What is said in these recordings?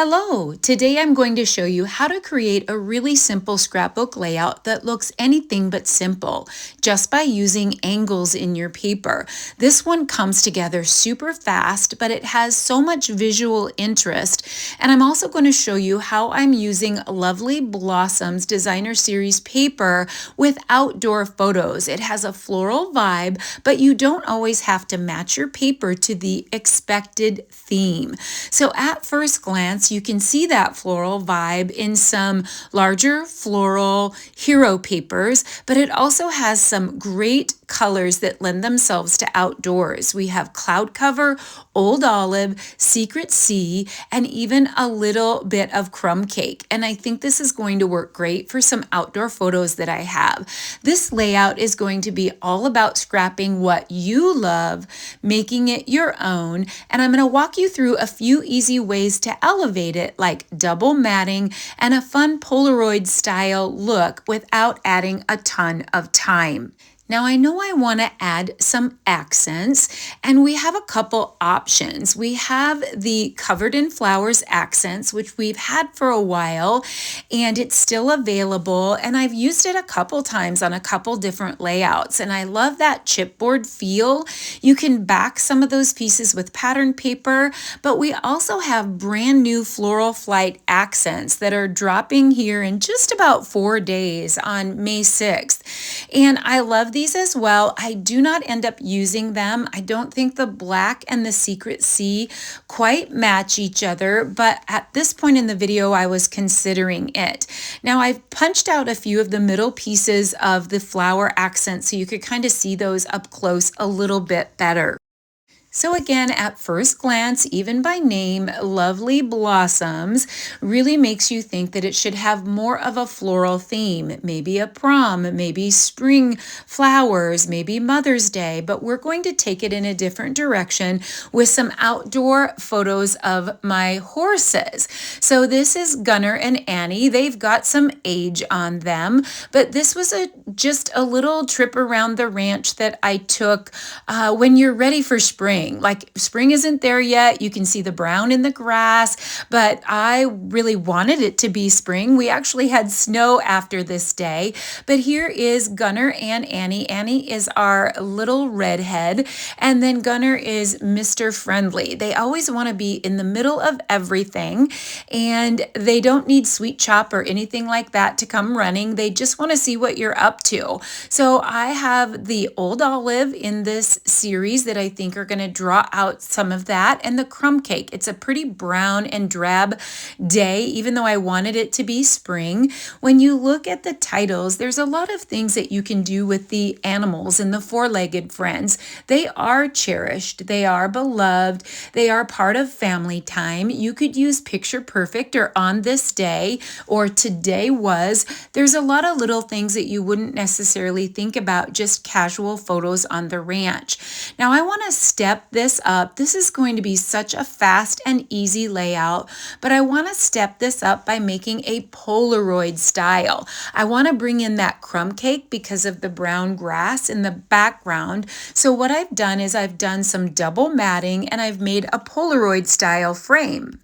Hello! Today I'm going to show you how to create a really simple scrapbook layout that looks anything but simple, just by using angles in your paper. This one comes together super fast, but it has so much visual interest. And I'm also going to show you how I'm using Lovely Blossoms Designer Series paper with outdoor photos. It has a floral vibe, but you don't always have to match your paper to the expected theme. So at first glance, you can see that floral vibe in some larger floral hero papers, but it also has some great colors that lend themselves to outdoors. We have cloud cover, old olive, secret sea, and even a little bit of crumb cake. And I think this is going to work great for some outdoor photos that I have. This layout is going to be all about scrapping what you love, making it your own, and I'm going to walk you through a few easy ways to elevate it, like double matting and a fun Polaroid style look without adding a ton of time. Now I know I want to add some accents, and we have a couple options. We have the covered in flowers accents, which we've had for a while, and it's still available, and I've used it a couple times on a couple different layouts, and I love that chipboard feel. You can back some of those pieces with pattern paper, but we also have brand new Floral Flight accents that are dropping here in just about 4 days on May 6th, and I love these as well. I do not end up using them. I don't think the black and the secret sea quite match each other, but at this point in the video, I was considering it. Now I've punched out a few of the middle pieces of the flower accents so you could kind of see those up close a little bit better. So again, at first glance, even by name, Lovely Blossoms really makes you think that it should have more of a floral theme, maybe a prom, maybe spring flowers, maybe Mother's Day, but we're going to take it in a different direction with some outdoor photos of my horses. So this is Gunner and Annie. They've got some age on them, but this was just a little trip around the ranch that I took when you're ready for spring. Like spring isn't there yet. You can see the brown in the grass, but I really wanted it to be spring. We actually had snow after this day, but here is Gunner and Annie. Annie is our little redhead, and then Gunner is Mr. Friendly. They always want to be in the middle of everything, and they don't need Sweet Chop or anything like that to come running. They just want to see what you're up to. So I have the Old Olive in this series that I think are going to draw out some of that, and the crumb cake. It's a pretty brown and drab day, even though I wanted it to be spring. When you look at the titles, there's a lot of things that you can do with the animals and the four-legged friends. They are cherished, they are beloved, they are part of family time. You could use picture perfect or on this day or today was. There's a lot of little things that you wouldn't necessarily think about, just casual photos on the ranch. Now I want to step this up. This is going to be such a fast and easy layout, but I want to step this up by making a Polaroid style. I want to bring in that crumb cake because of the brown grass in the background. So what I've done is I've done some double matting and I've made a Polaroid style frame.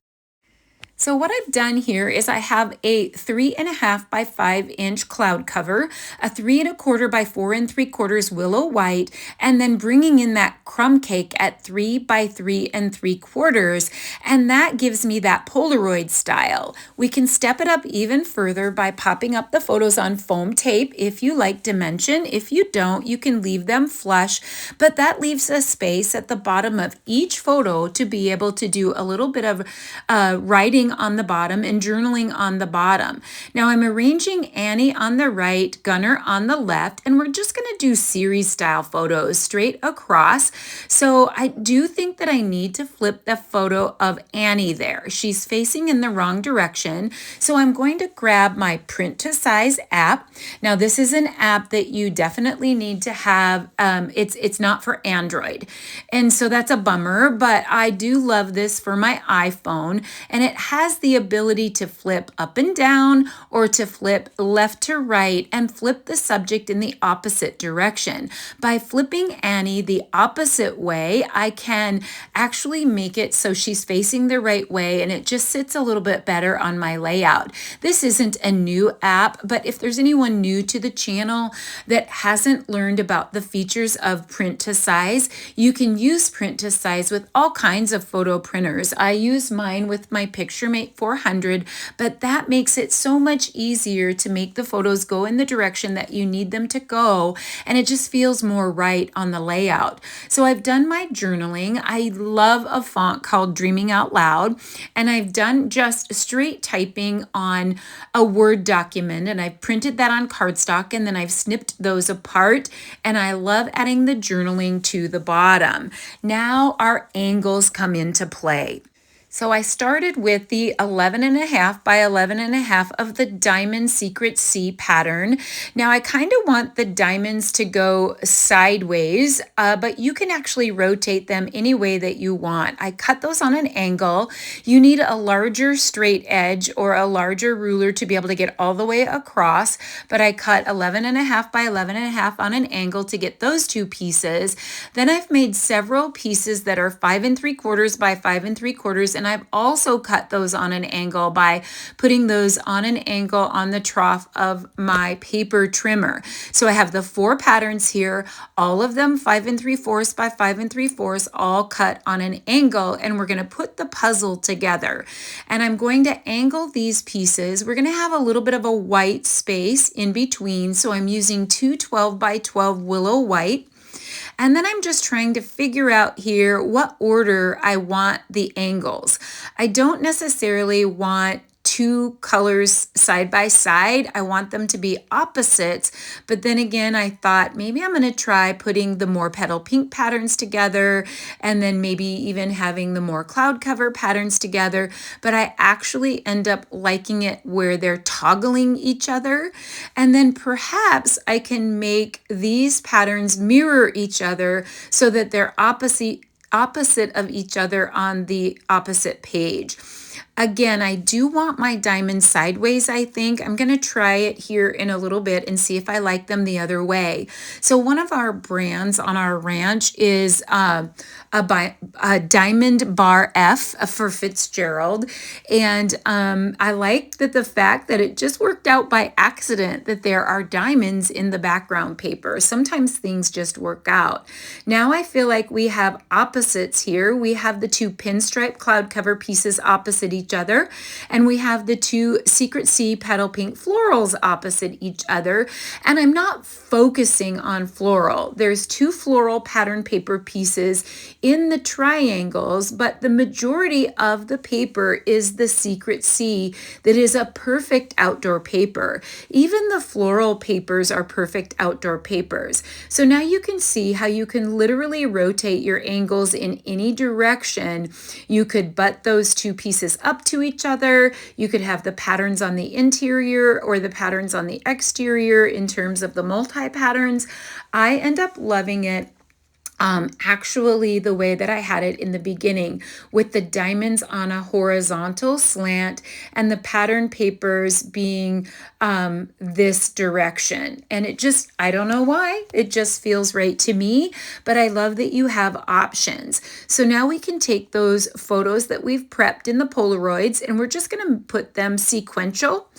So what I've done here is I have a 3.5 by 5 inch cloud cover, a 3.25 by 4 3/4 willow white, and then bringing in that crumb cake at 3 by 3 3/4, and that gives me that Polaroid style. We can step it up even further by popping up the photos on foam tape if you like dimension. If you don't, you can leave them flush, but that leaves a space at the bottom of each photo to be able to do a little bit of writing on the bottom and journaling on the bottom. Now I'm arranging Annie on the right, Gunner on the left, and we're just going to do series style photos straight across. So I do think that I need to flip the photo of Annie there. She's facing in the wrong direction. So I'm going to grab my print to size app. Now this is an app that you definitely need to have. It's not for Android. And so that's a bummer, but I do love this for my iPhone, and it has has the ability to flip up and down or to flip left to right and flip the subject in the opposite direction. By flipping Annie the opposite way, I can actually make it so she's facing the right way and it just sits a little bit better on my layout. This isn't a new app, but if there's anyone new to the channel that hasn't learned about the features of print to size, you can use print to size with all kinds of photo printers. I use mine with my PictureMate 400, but that makes it so much easier to make the photos go in the direction that you need them to go, and it just feels more right on the layout. So I've done my journaling. I love a font called Dreaming Out Loud, and I've done just straight typing on a Word document, and I've printed that on cardstock, and then I've snipped those apart, and I love adding the journaling to the bottom. Now our angles come into play. So I started with the 11.5 by 11.5 of the Diamond Secret C pattern. Now I kind of want the diamonds to go sideways, but you can actually rotate them any way that you want. I cut those on an angle. You need a larger straight edge or a larger ruler to be able to get all the way across, but I cut 11.5 by 11.5 on an angle to get those two pieces. Then I've made several pieces that are 5 3/4 by 5 3/4, and I've also cut those on an angle by putting those on an angle on the trough of my paper trimmer. So I have the 4 patterns here, all of them 5 3/4 by 5 3/4, all cut on an angle, and we're going to put the puzzle together. And I'm going to angle these pieces. We're going to have a little bit of a white space in between, so I'm using 2 12 by 12 willow white. And then I'm just trying to figure out here what order I want the angles. I don't necessarily want two colors side by side. I want them to be opposites. But then again, I thought maybe I'm going to try putting the more petal pink patterns together and then maybe even having the more cloud cover patterns together. But I actually end up liking it where they're toggling each other. And then perhaps I can make these patterns mirror each other so that they're opposite of each other on the opposite page. Again, I do want my diamonds sideways, I think. I'm going to try it here in a little bit and see if I like them the other way. So one of our brands on our ranch is a Diamond Bar F for Fitzgerald. And I like the fact that it just worked out by accident that there are diamonds in the background paper. Sometimes things just work out. Now I feel like we have opposites here. We have the 2 pinstripe cloud cover pieces opposite each other, and we have the 2 Secret C petal pink florals opposite each other, and I'm not focusing on floral. There's 2 floral pattern paper pieces in the triangles, but the majority of the paper is the Secret C that is a perfect outdoor paper. Even the floral papers are perfect outdoor papers. So now you can see how you can literally rotate your angles in any direction. You could butt those 2 pieces up to each other. You could have the patterns on the interior or the patterns on the exterior in terms of the multi-patterns. I end up loving it actually the way that I had it in the beginning, with the diamonds on a horizontal slant and the pattern papers being this direction. And it just, I don't know why, it just feels right to me, but I love that you have options. So now we can take those photos that we've prepped in the Polaroids, and we're just going to put them sequential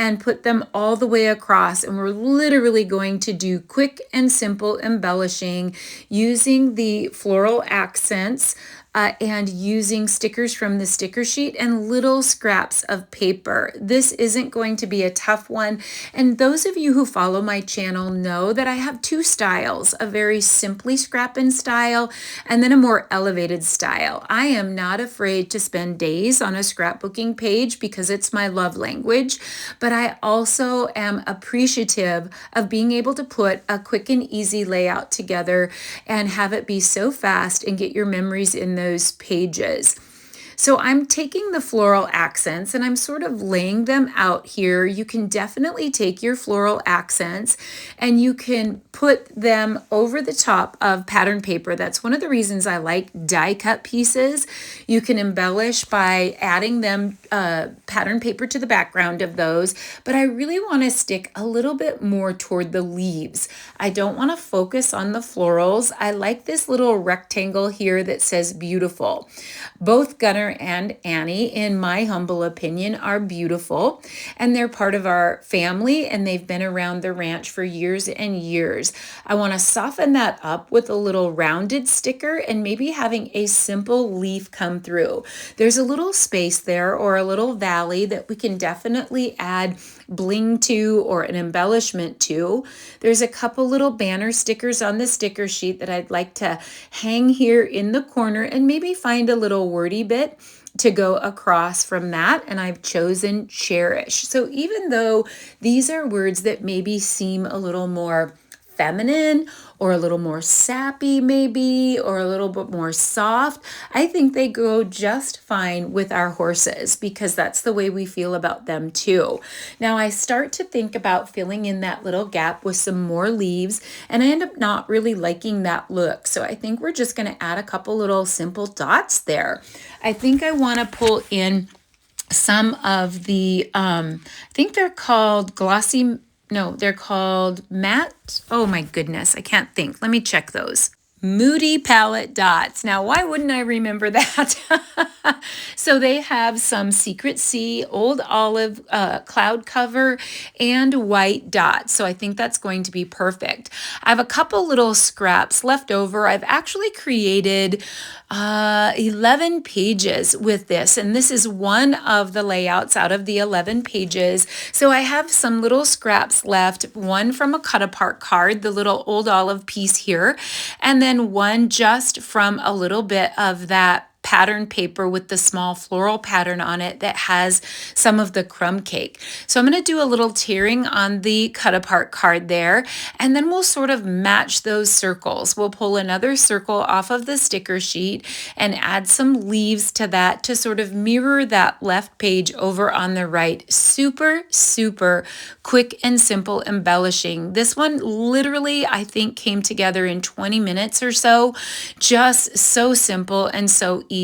and put them all the way across. And we're literally going to do quick and simple embellishing using the floral accents and using stickers from the sticker sheet and little scraps of paper. This isn't going to be a tough one. And those of you who follow my channel know that I have 2 styles, a very simply scrapping style and then a more elevated style. I am not afraid to spend days on a scrapbooking page because it's my love language, but I also am appreciative of being able to put a quick and easy layout together and have it be so fast and get your memories in those pages. So I'm taking the floral accents and I'm sort of laying them out here. You can definitely take your floral accents and you can put them over the top of pattern paper. That's one of the reasons I like die cut pieces. You can embellish by adding them pattern paper to the background of those, but I really want to stick a little bit more toward the leaves. I don't want to focus on the florals. I like this little rectangle here that says beautiful. Both Gunnar and Annie, in my humble opinion, are beautiful, and they're part of our family, and they've been around the ranch for years and years. I want to soften that up with a little rounded sticker and maybe having a simple leaf come through. There's a little space there or a little valley that we can definitely add bling to or an embellishment to. There's a couple little banner stickers on the sticker sheet that I'd like to hang here in the corner and maybe find a little wordy bit to go across from that, and I've chosen cherish. So even though these are words that maybe seem a little more feminine or a little more sappy maybe, or a little bit more soft, I think they go just fine with our horses because that's the way we feel about them too. Now I start to think about filling in that little gap with some more leaves, and I end up not really liking that look. So I think we're just going to add a couple little simple dots there. I think I want to pull in some of the, I think they're called glossy, no, they're called matte. Oh my goodness, I can't think. Let me check those. Moody palette dots. Now, why wouldn't I remember that? So they have some Secret Sea, Old Olive cloud cover, and white dots. So I think that's going to be perfect. I have a couple little scraps left over. I've actually created 11 pages with this, and this is one of the layouts out of the 11 pages. So I have some little scraps left, one from a cut apart card, the little Old Olive piece here, and then one just from a little bit of that pattern paper with the small floral pattern on it that has some of the crumb cake. So I'm going to do a little tearing on the cut apart card there, and then we'll sort of match those circles. We'll pull another circle off of the sticker sheet and add some leaves to that to sort of mirror that left page over on the right. Super, super quick and simple embellishing. This one literally, I think, came together in 20 minutes or so. Just so simple and so easy.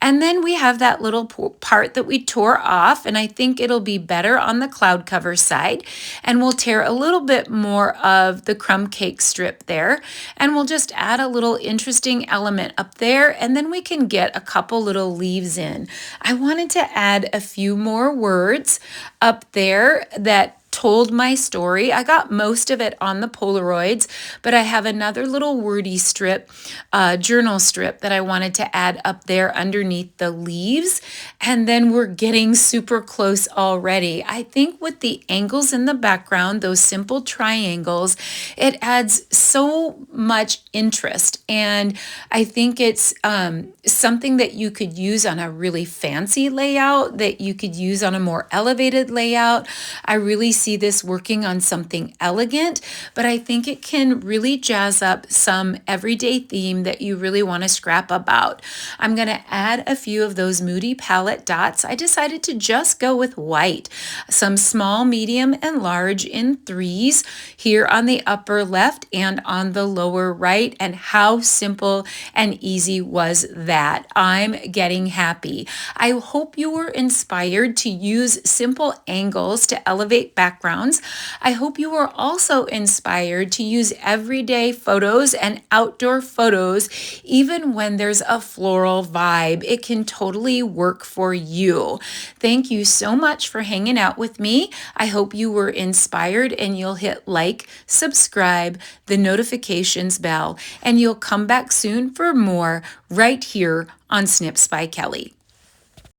And then we have that little part that we tore off, and I think it'll be better on the cloud cover side. And we'll tear a little bit more of the crumb cake strip there, and we'll just add a little interesting element up there, and then we can get a couple little leaves in. I wanted to add a few more words up there that told my story. I got most of it on the Polaroids, but I have another little wordy strip, journal strip that I wanted to add up there underneath the leaves. And then we're getting super close already. I think with the angles in the background, those simple triangles, it adds so much interest. And I think it's something that you could use on a really fancy layout, that you could use on a more elevated layout. I really see this working on something elegant, but I think it can really jazz up some everyday theme that you really want to scrap about. I'm going to add a few of those Moody palette dots. I decided to just go with white, some small, medium, and large in threes here on the upper left and on the lower right. And how simple and easy was that? I'm getting happy. I hope you were inspired to use simple angles to elevate backgrounds. I hope you were also inspired to use everyday photos and outdoor photos, even when there's a floral vibe. It can totally work for you. Thank you so much for hanging out with me. I hope you were inspired, and you'll hit like, subscribe, the notifications bell, and you'll come back soon for more right here on Snips by Kelly.